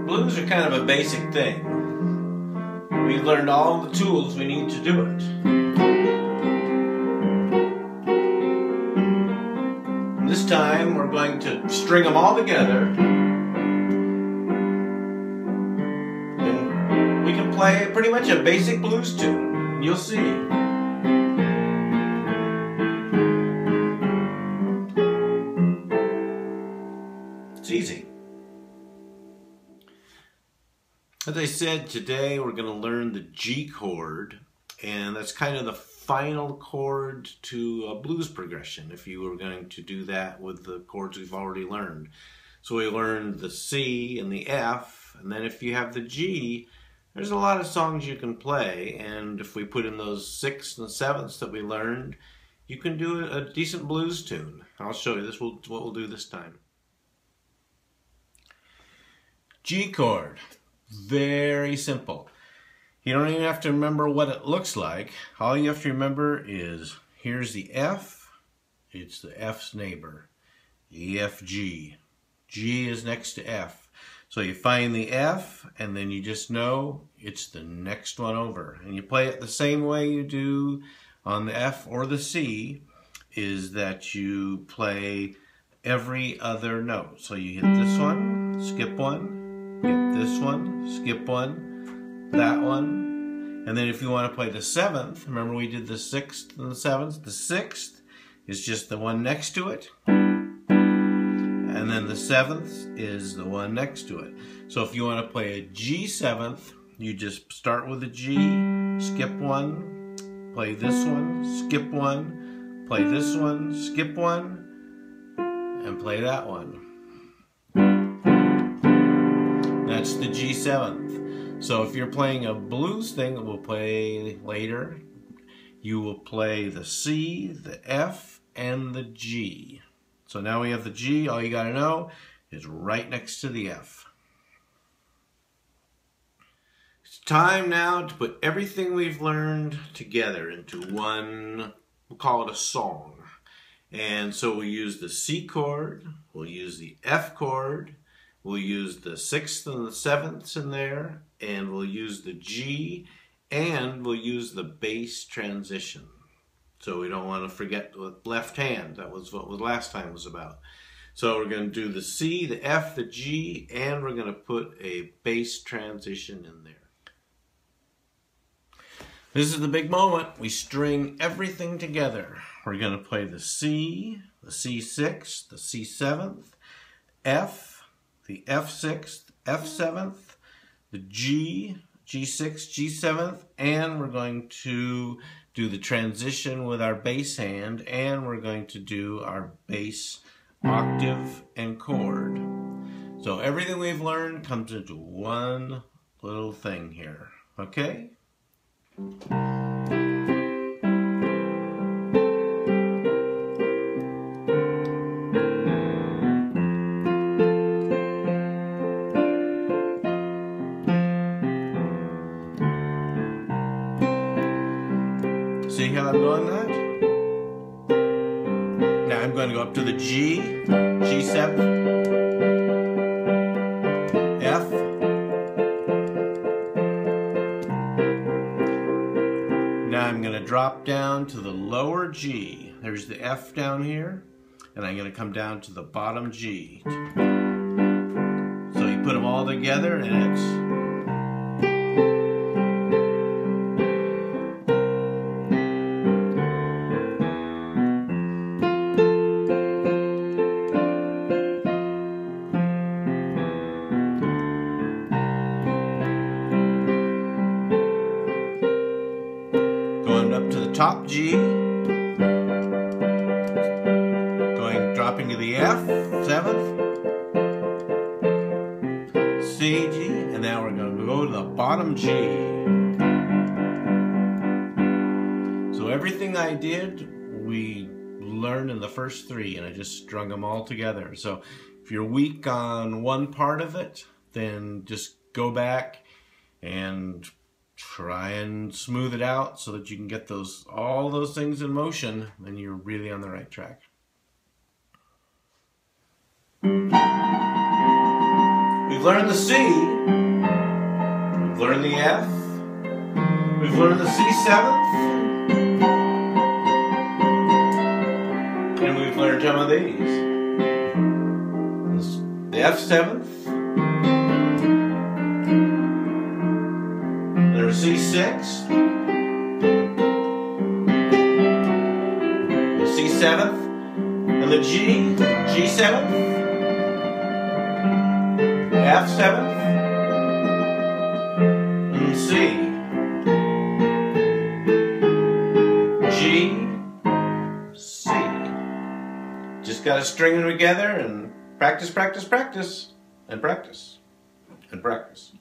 Blues are kind of a basic thing. We've learned all the tools we need to do it. And this time we're going to string them all together. And we can play pretty much a basic blues tune. You'll see. It's easy. As I said, today we're going to learn the G chord, and that's kind of the final chord to a blues progression if you were going to do that with the chords we've already learned. So we learned the C and the F, and then if you have the G, there's a lot of songs you can play, and if we put in those 6th and 7ths that we learned, you can do a decent blues tune. I'll show you this. What we'll do this time. G chord. Very simple. You don't even have to remember what it looks like. All you have to remember is here's the F. It's the F's neighbor. E, F, G. G is next to F. So you find the F and then you just know it's the next one over. And you play it the same way you do on the F or the C, is that you play every other note. So you hit this one, skip one, hit this one, skip one, that one, and then if you want to play the 7th, remember we did the 6th and the 7th, the 6th is just the one next to it, and then the 7th is the one next to it. So if you want to play a G 7th, you just start with a G, skip one, play this one, skip one, play this one, skip one, and play that one. That's the G 7th. So if you're playing a blues thing that we'll play later, you will play the C, the F, and the G. So now we have the G. All you got to know is right next to the F. It's time now to put everything we've learned together into one, we'll call it a song. And so we'll use the C chord, we'll use the F chord, we'll use the 6th and the 7ths in there, and we'll use the G, and we'll use the bass transition. So we don't want to forget the left hand. That was what the last time was about. So we're going to do the C, the F, the G, and we're going to put a bass transition in there. This is the big moment. We string everything together. We're going to play the C, the C6, the C7th, F, the F6th, F7th, the G, G6, G7th, and we're going to do the transition with our bass hand, and we're going to do our bass octave and chord. So everything we've learned comes into one little thing here, okay? See how I'm doing that? Now I'm going to go up to the G, G7, F, now I'm going to drop down to the lower G. There's the F down here, and I'm going to come down to the bottom G. So you put them all together and it's up to the top G, dropping to the F, 7th, C, G, and now we're going to go to the bottom G. So everything I did, we learned in the first 3, and I just strung them all together. So if you're weak on one part of it, then just go back and try and smooth it out so that you can get all those things in motion, and you're really on the right track. We've learned the C, we've learned the F, we've learned the C7th, and we've learned some of these. The F7th, there's C6, the C7th, and the G7th, F7th, and C, G, C. Just got to string them together and practice, practice, practice, and practice, and practice.